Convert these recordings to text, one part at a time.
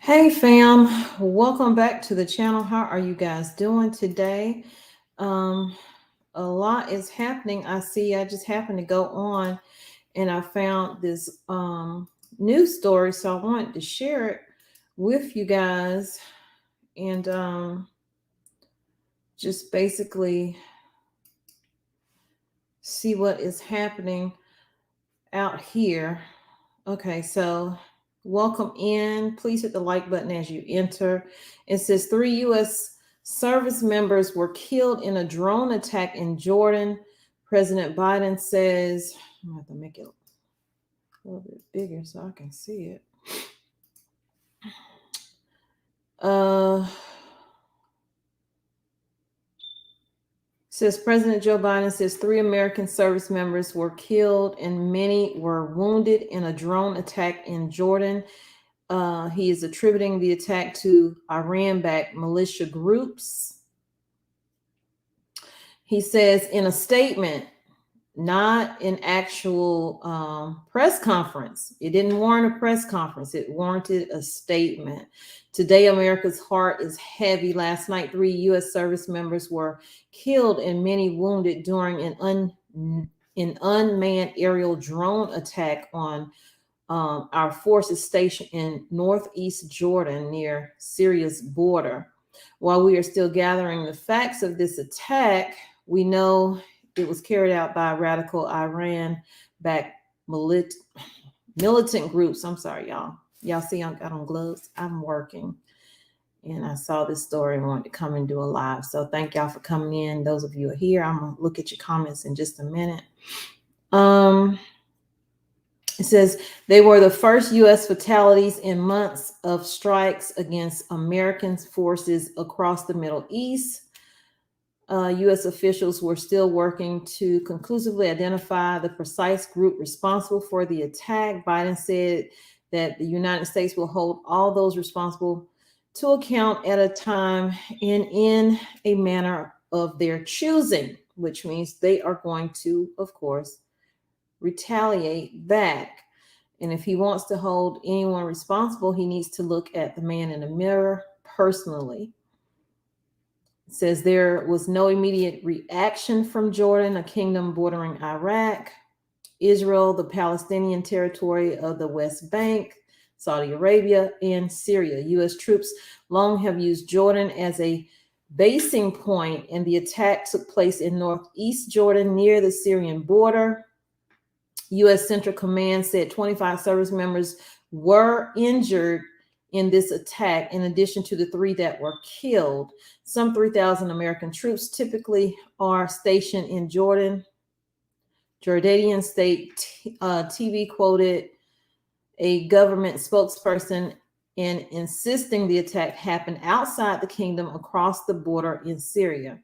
Hey fam, welcome back to the channel. How are you guys doing today? Um, a lot is happening. I just happened to go on and I found this news story, so I wanted to share it with you guys and just basically see what is happening out here. Okay, so welcome in. Please hit the like button as you enter. It says 3 U.S. service members were killed in a drone attack in Jordan. President Biden says, I'm going to have to make it a little bit bigger so I can see it. Says President Joe Biden says 3 American service members were killed and many were wounded in a drone attack in Jordan. He is attributing the attack to Iran-backed militia groups. He says in a statement, not an actual press conference. It didn't warrant a press conference. It warranted a statement. Today, America's heart is heavy. Last night, 3 U.S. service members were killed and many wounded during an unmanned aerial drone attack on our forces stationed in northeast Jordan near Syria's border. While we are still gathering the facts of this attack, we know it was carried out by radical Iran-backed militant groups. I'm sorry, y'all. Y'all see I got on gloves? I'm working. And I saw this story and wanted to come and do a live. So thank y'all for coming in. Those of you who are here, I'm going to look at your comments in just a minute. It says they were the first U.S. fatalities in months of strikes against American forces across the Middle East. U.S. officials were still working to conclusively identify the precise group responsible for the attack. Biden said that the United States will hold all those responsible to account at a time and in a manner of their choosing, which means they are going to, of course, retaliate back. And if he wants to hold anyone responsible, he needs to look at the man in the mirror personally. It says there was no immediate reaction from Jordan, a kingdom bordering Iraq, Israel, the Palestinian territory of the West Bank, Saudi Arabia, and Syria. U.S. troops long have used Jordan as a basing point, and the attack took place in northeast Jordan near the Syrian border. U.S. Central Command said 25 service members were injured in this attack, in addition to the 3 that were killed. Some 3,000 American troops typically are stationed in Jordan. Jordanian state TV quoted a government spokesperson in insisting the attack happened outside the kingdom across the border in Syria.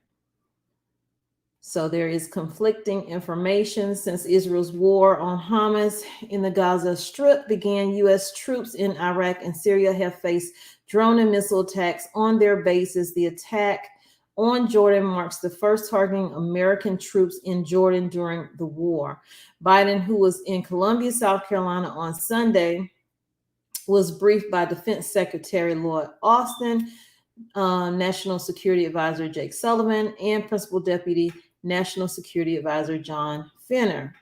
So there is conflicting information. Since Israel's war on Hamas in the Gaza Strip began, U.S. troops in Iraq and Syria have faced drone and missile attacks on their bases. The attack on Jordan marks the first targeting American troops in Jordan during the war. Biden, who was in Columbia, South Carolina on Sunday, was briefed by Defense Secretary Lloyd Austin, National Security Advisor Jake Sullivan, and Principal Deputy National Security Advisor John Finner.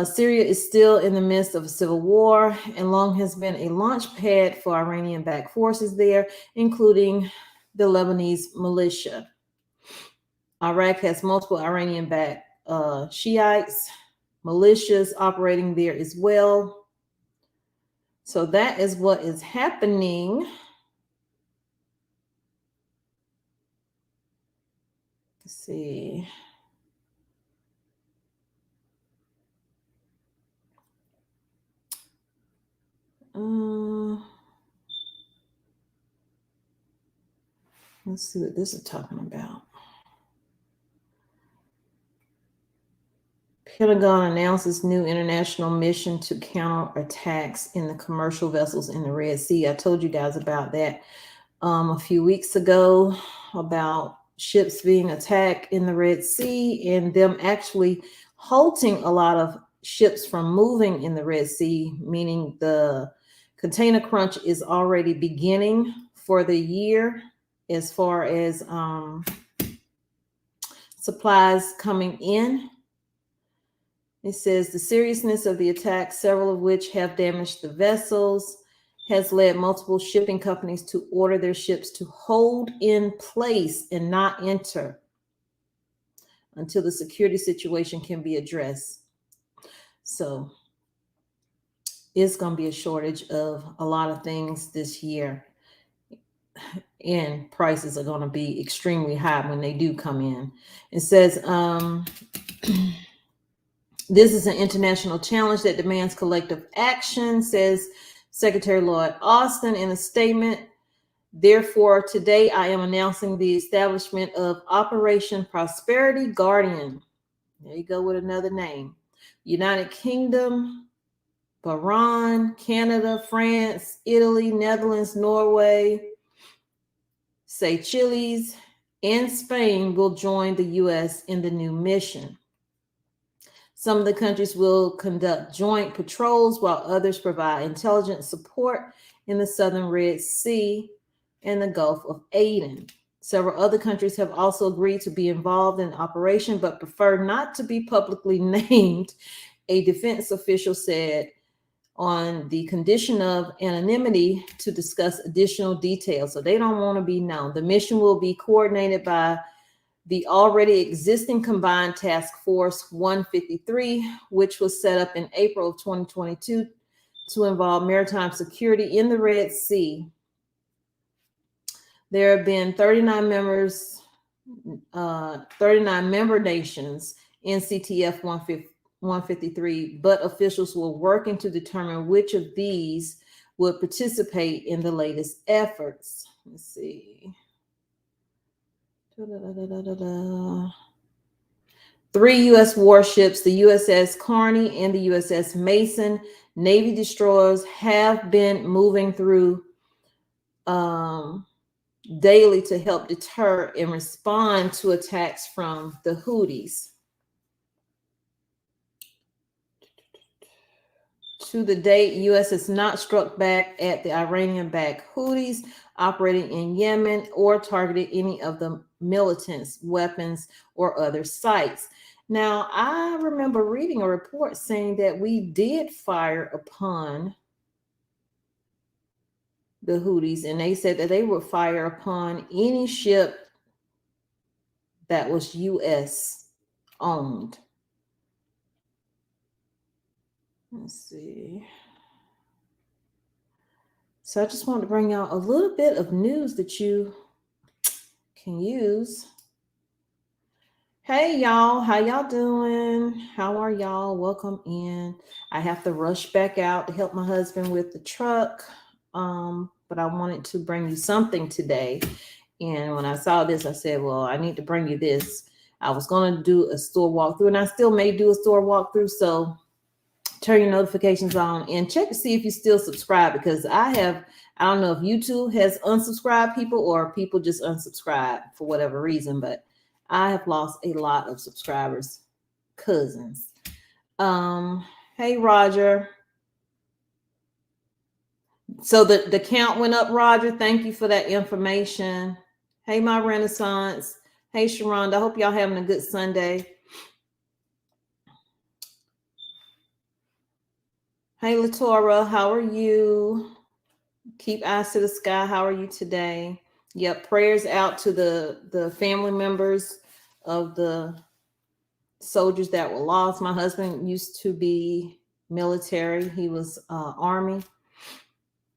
Syria is still in the midst of a civil war and long has been a launch pad for Iranian-backed forces there, including the Lebanese militia. Iraq has multiple Iranian-backed Shiites militias operating there as well. So that is what is happening. Let's see. Let's see what this is talking about. Pentagon announces new international mission to counter attacks in the commercial vessels in the Red Sea. I told you guys about that a few weeks ago, about ships being attacked in the Red Sea and them actually halting a lot of ships from moving in the Red Sea, meaning the Container crunch is already beginning for the year as far as supplies coming in. It says the seriousness of the attacks, several of which have damaged the vessels, has led multiple shipping companies to order their ships to hold in place and not enter until the security situation can be addressed. So it's going to be a shortage of a lot of things this year, and prices are going to be extremely high when they do come in. It says this is an international challenge that demands collective action, says Secretary Lloyd Austin in a statement. Therefore, today I am announcing the establishment of Operation Prosperity Guardian. There you go with another name. United Kingdom, Bahrain, Canada, France, Italy, Netherlands, Norway, Seychelles, and Spain will join the U.S. in the new mission. Some of the countries will conduct joint patrols while others provide intelligence support in the southern Red Sea and the Gulf of Aden. Several other countries have also agreed to be involved in the operation, but prefer not to be publicly named, a defense official said, on the condition of anonymity to discuss additional details. So they don't want to be known. The mission will be coordinated by the already existing Combined Task Force 153, which was set up in April of 2022 to involve maritime security in the Red Sea. There have been 39 member nations in CTF 153, but officials were working to determine which of these would participate in the latest efforts. Let's see. 3 U.S. warships, the USS Carney and the USS Mason, Navy destroyers, have been moving through daily to help deter and respond to attacks from the Houthis. To the date, U.S. has not struck back at the Iranian-backed Houthis operating in Yemen or targeted any of the militants' weapons or other sites. Now, I remember reading a report saying that we did fire upon the Houthis, and they said that they would fire upon any ship that was U.S. owned. Let's see. So I just wanted to bring out a little bit of news that you can use. Hey, y'all. How y'all doing? How are y'all? Welcome in. I have to rush back out to help my husband with the truck. But I wanted to bring you something today. And when I saw this, I said, well, I need to bring you this. I was going to do a store walkthrough, and I still may do a store walkthrough. So turn your notifications on and check to see if you still subscribe, because I don't know if YouTube has unsubscribed people or people just unsubscribe for whatever reason, but I have lost a lot of subscribers, cousins. Hey, Roger. So the count went up, Roger. Thank you for that information. Hey, my Renaissance. Hey, Sharonda. I hope y'all having a good Sunday. Hey, Latora, how are you? Keep eyes to the sky. How are you today? Yep, prayers out to the family members of the soldiers that were lost. My husband used to be military. He was Army.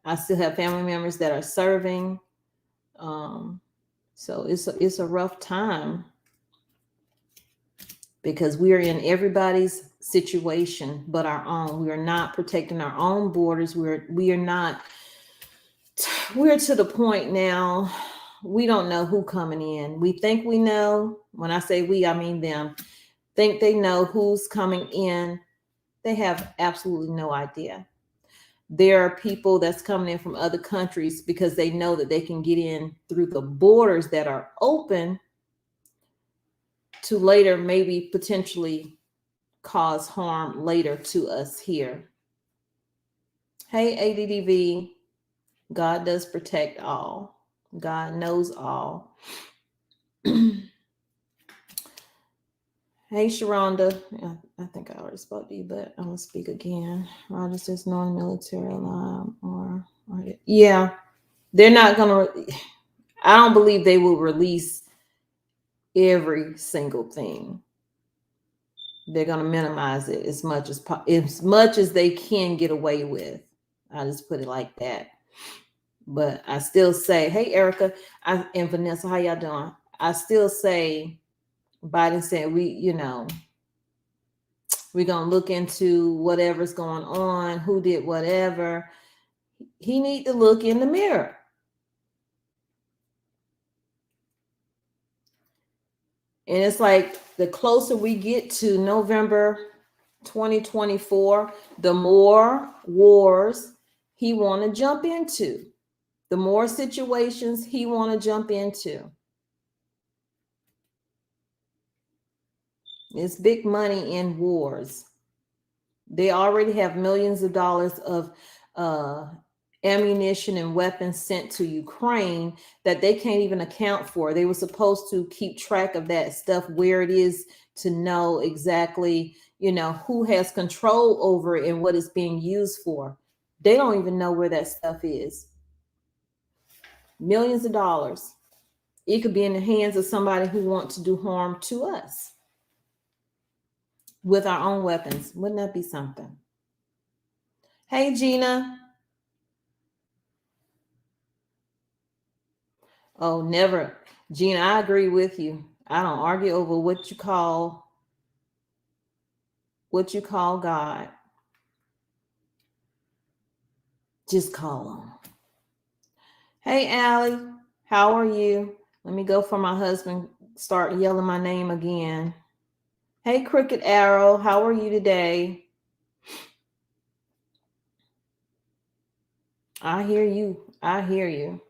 I still have family members that are serving. So it's a rough time, because we are in everybody's situation but our own. We are not protecting our own borders. We're to the point now, we don't know who coming in. We think we know. When I say we, I mean them. Think they know who's coming in. They have absolutely no idea. There are people that's coming in from other countries because they know that they can get in through the borders that are open to later maybe potentially cause harm later to us here. Hey, ADDV, God does protect all. God knows all. Hey, Sharonda. I think I already spoke to you, but I'm going to speak again. Roger says non-military alarm yeah, they're not going to, I don't believe they will release every single thing. They're going to minimize it as much as they can get away with. I'll just put it like that. But I still say, hey, Erica and Vanessa, how y'all doing? I still say Biden said we're going to look into whatever's going on, who did whatever. He need to look in the mirror. And it's like the closer we get to November 2024, the more wars he want to jump into, the more situations he want to jump into. It's big money in wars. They already have millions of dollars of ammunition and weapons sent to Ukraine that they can't even account for. They were supposed to keep track of that stuff, where it is, to know exactly, who has control over it and what it's being used for. They don't even know where that stuff is. Millions of dollars. It could be in the hands of somebody who wants to do harm to us with our own weapons. Wouldn't that be something? Hey, Gina. Oh, never. Gina, I agree with you. I don't argue over what you call God. Just call him. Hey, Allie, how are you? Let me go for my husband. Start yelling my name again. Hey, Crooked Arrow, how are you today? I hear you. I hear you.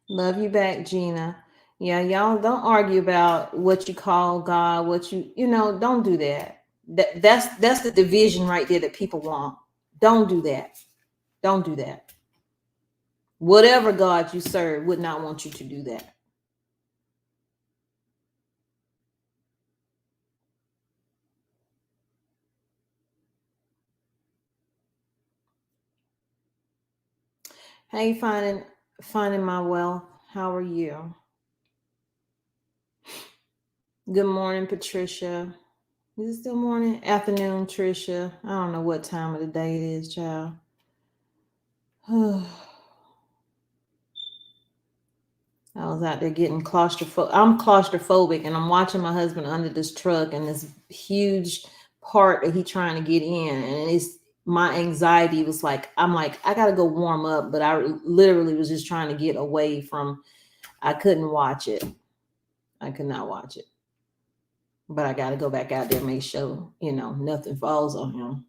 Love you back, Gina. Yeah, y'all don't argue about what you call God, don't do that. That's the division right there that people want. Don't do that. Don't do that. Whatever God you serve would not want you to do that. Hey, finding my wealth. How are you? Good morning, Patricia. Is it still morning? Afternoon, Tricia. I don't know what time of the day it is, child. I was out there getting claustrophobic. I'm claustrophobic, and I'm watching my husband under this truck and this huge part that he's trying to get in, and it's my anxiety was like, I'm like, I gotta go warm up, but I literally was just trying to get away from. I couldn't watch it. I could not watch it, but I gotta go back out there and make sure nothing falls on him.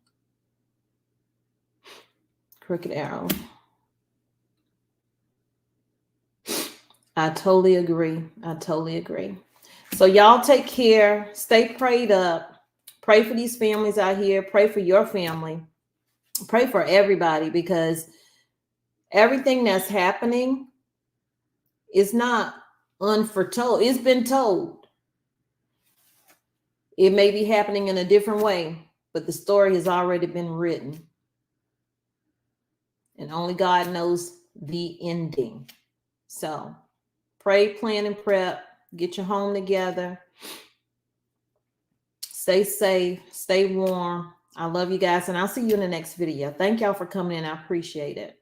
Crooked Arrow. I totally agree. I totally agree. So y'all take care. Stay prayed up. Pray for these families out here. Pray for your family. Pray for everybody, because everything that's happening is not unforetold. It's been told. It may be happening in a different way, but the story has already been written. And only God knows the ending. So pray, plan, and prep. Get your home together. Stay safe. Stay warm. I love you guys, and I'll see you in the next video. Thank y'all for coming in. I appreciate it.